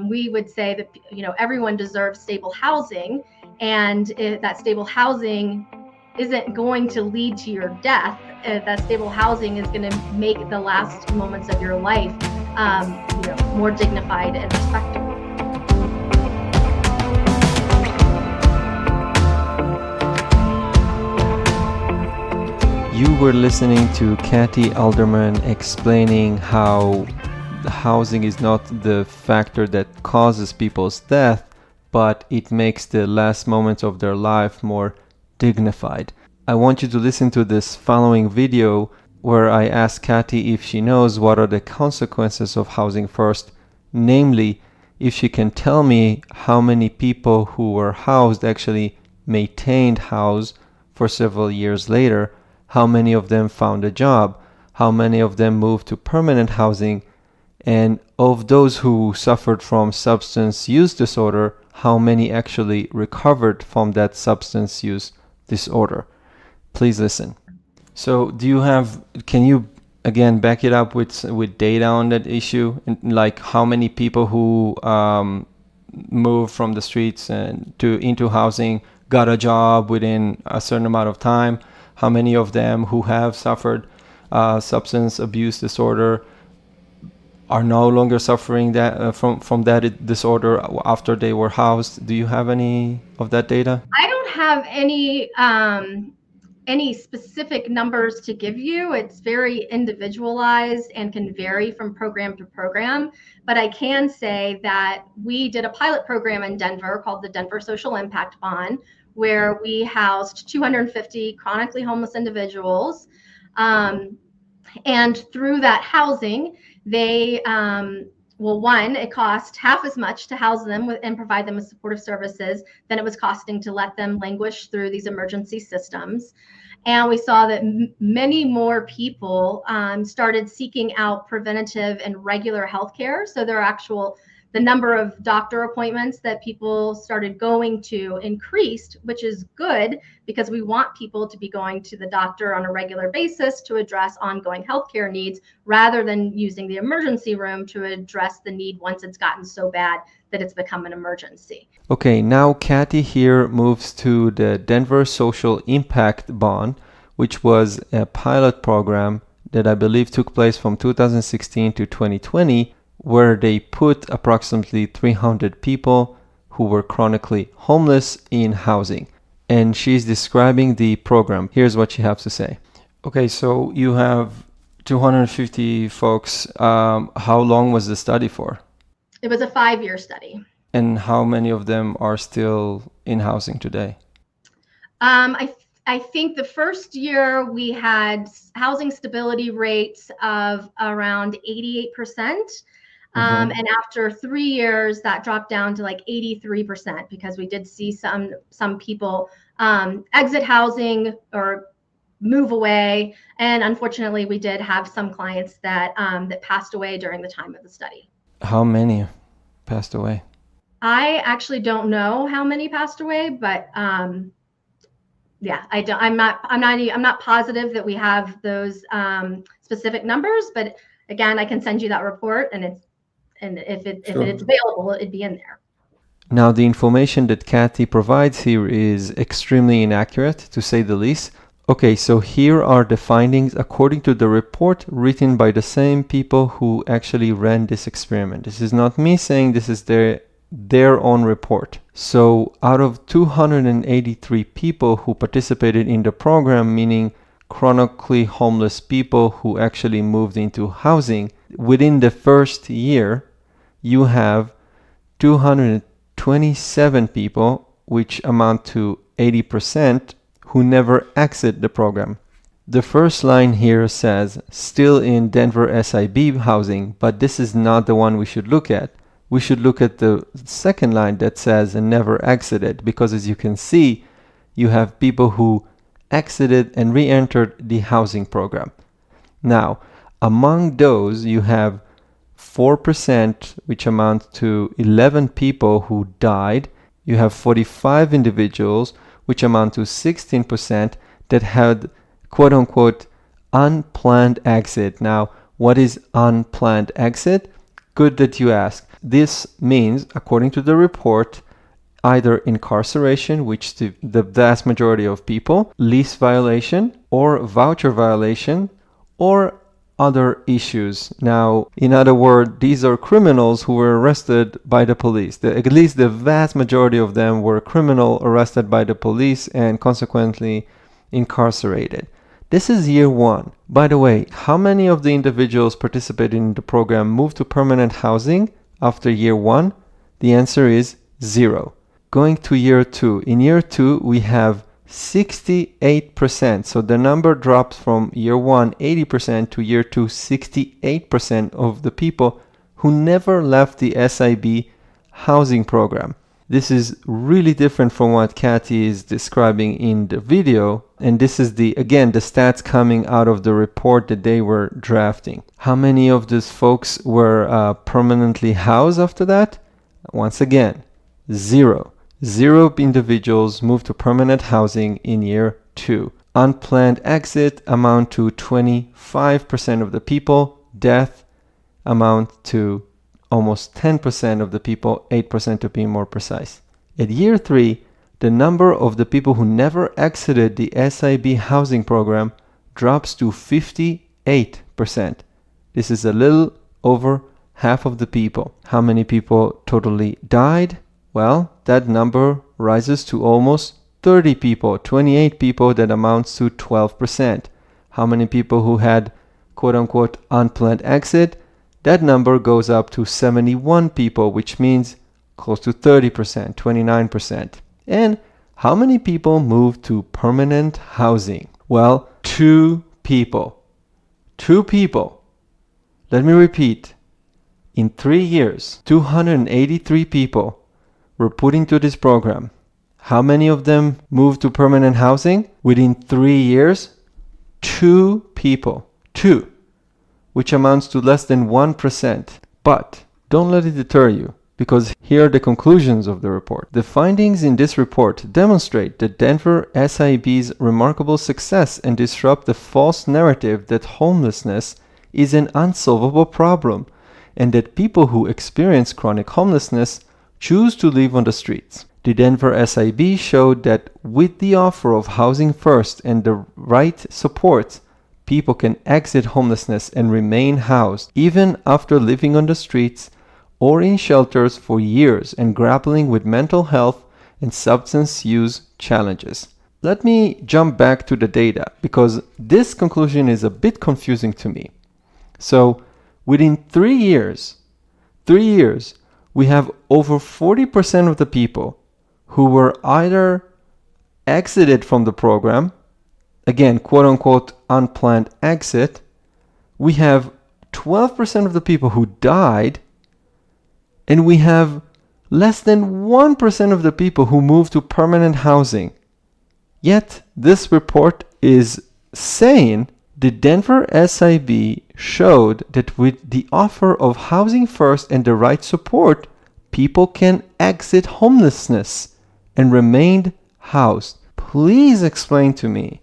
We would say that, everyone deserves stable housing, and if that stable housing isn't going to lead to your death. That stable housing is going to make the last moments of your life, more dignified and respectable. You were listening to Cathy Alderman explaining how housing is not the factor that causes people's death, but it makes the last moments of their life more dignified. I want you to listen to this following video where I ask Cathy if she knows what are the consequences of housing first, namely, if she can tell me how many people who were housed actually maintained house for several years later, how many of them found a job, how many of them moved to permanent housing, and of those who suffered from substance use disorder, how many actually recovered from that substance use disorder. Please listen. So can you again back it up with data on that issue, and like how many people who moved from the streets and into housing got a job within a certain amount of time, how many of them who have suffered substance abuse disorder are no longer suffering that from that disorder after they were housed? Do you have any of that data? I don't have any specific numbers to give you. It's very individualized and can vary from program to program. But I can say that we did a pilot program in Denver called the Denver Social Impact Bond, where we housed 250 chronically homeless individuals. And through that housing, they, one, it cost half as much to house them and provide them with supportive services than it was costing to let them languish through these emergency systems. And we saw that many more people started seeking out preventative and regular health care. So the number of doctor appointments that people started going to increased, which is good because we want people to be going to the doctor on a regular basis to address ongoing healthcare needs rather than using the emergency room to address the need once it's gotten so bad that it's become an emergency. Okay, now Cathy here moves to the Denver Social Impact Bond, which was a pilot program that I believe took place from 2016 to 2020, where they put approximately 300 people who were chronically homeless in housing. And she's describing the program. Here's what she has to say. Okay, so you have 250 folks. How long was the study for? It was a 5-year study. And how many of them are still in housing today? I think the first year we had housing stability rates of around 88%. And after 3 years, that dropped down to like 83% because we did see some people exit housing or move away. And unfortunately, we did have some clients that passed away during the time of the study. How many passed away? I actually don't know how many passed away, but yeah, I'm not positive that we have those specific numbers. But again, I can send you that report, and if it's available, it'd be in there. Now, the information that Cathy provides here is extremely inaccurate, to say the least. Okay, so here are the findings according to the report written by the same people who actually ran this experiment. This is not me saying, this is their own report. So out of 283 people who participated in the program, meaning chronically homeless people who actually moved into housing, within the first year, you have 227 people, which amount to 80%, who never exit the program. The first line here says, still in Denver SIB housing, but this is not the one we should look at. We should look at the second line that says never exited, because as you can see, you have people who exited and re-entered the housing program. Now, among those, you have 4%, which amount to 11 people who died. You have 45 individuals, which amount to 16%, that had quote-unquote unplanned exit. Now, what is unplanned exit? Good that you ask. This means, according to the report, either incarceration, which the vast majority of people, lease violation, or voucher violation, or other issues. Now, in other words, these are criminals who were arrested by the police. At least the vast majority of them were criminal arrested by the police and consequently incarcerated. This is year 1. By the way, how many of the individuals participating in the program moved to permanent housing after year 1? The answer is 0. Going to year 2. In year 2, we have 68%. So the number drops from year 1, 80% to year 2, 68% of the people who never left the SIB housing program. This is really different from what Cathy is describing in the video. And this is the stats coming out of the report that they were drafting. How many of these folks were permanently housed after that? Once again, 0. 0 individuals moved to permanent housing in year 2. Unplanned exit amount to 25% of the people. Death amount to almost 10% of the people, 8% to be more precise. At year 3, the number of the people who never exited the SIB housing program drops to 58%. This is a little over half of the people. How many people totally died? Well, that number rises to almost 30 people, 28 people, that amounts to 12%. How many people who had quote-unquote unplanned exit? That number goes up to 71 people, which means close to 30%, 29%. And how many people moved to permanent housing? Well, 2 people. 2 people. Let me repeat. In 3 years, 283 people were put into this program. How many of them moved to permanent housing? Within 3 years, 2 people. 2. Which amounts to less than 1%. But don't let it deter you, because here are the conclusions of the report. The findings in this report demonstrate that Denver SIB's remarkable success and disrupt the false narrative that homelessness is an unsolvable problem, and that people who experience chronic homelessness choose to live on the streets. The Denver SIB showed that with the offer of housing first and the right support, people can exit homelessness and remain housed even after living on the streets or in shelters for years and grappling with mental health and substance use challenges. Let me jump back to the data because this conclusion is a bit confusing to me. So within 3 years, we have over 40% of the people who were either exited from the program, again, quote-unquote unplanned exit. We have 12% of the people who died, and we have less than 1% of the people who moved to permanent housing. Yet, this report is saying the Denver SIB showed that with the offer of housing first and the right support, people can exit homelessness and remain housed. Please explain to me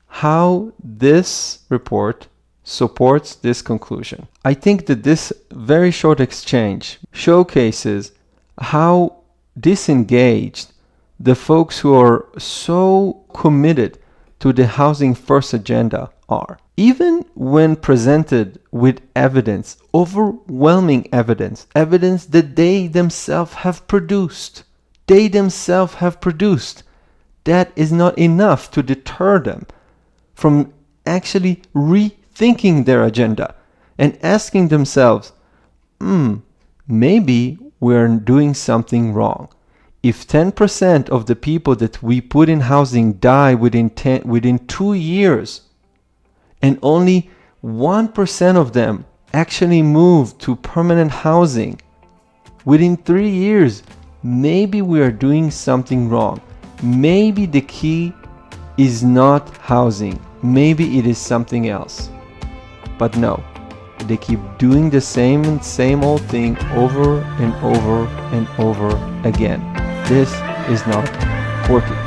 how this report supports this conclusion. I think that this very short exchange showcases how disengaged the folks who are so committed to the housing first agenda are. Even when presented with evidence, overwhelming evidence that they themselves have produced, that is not enough to deter them from actually rethinking their agenda and asking themselves, maybe we're doing something wrong. If 10% of the people that we put in housing die within 2 years, and only 1% of them actually move to permanent housing within 3 years, maybe we are doing something wrong. Maybe the key is not housing. Maybe it is something else. But no, they keep doing the same old thing over and over and over again. This is not working.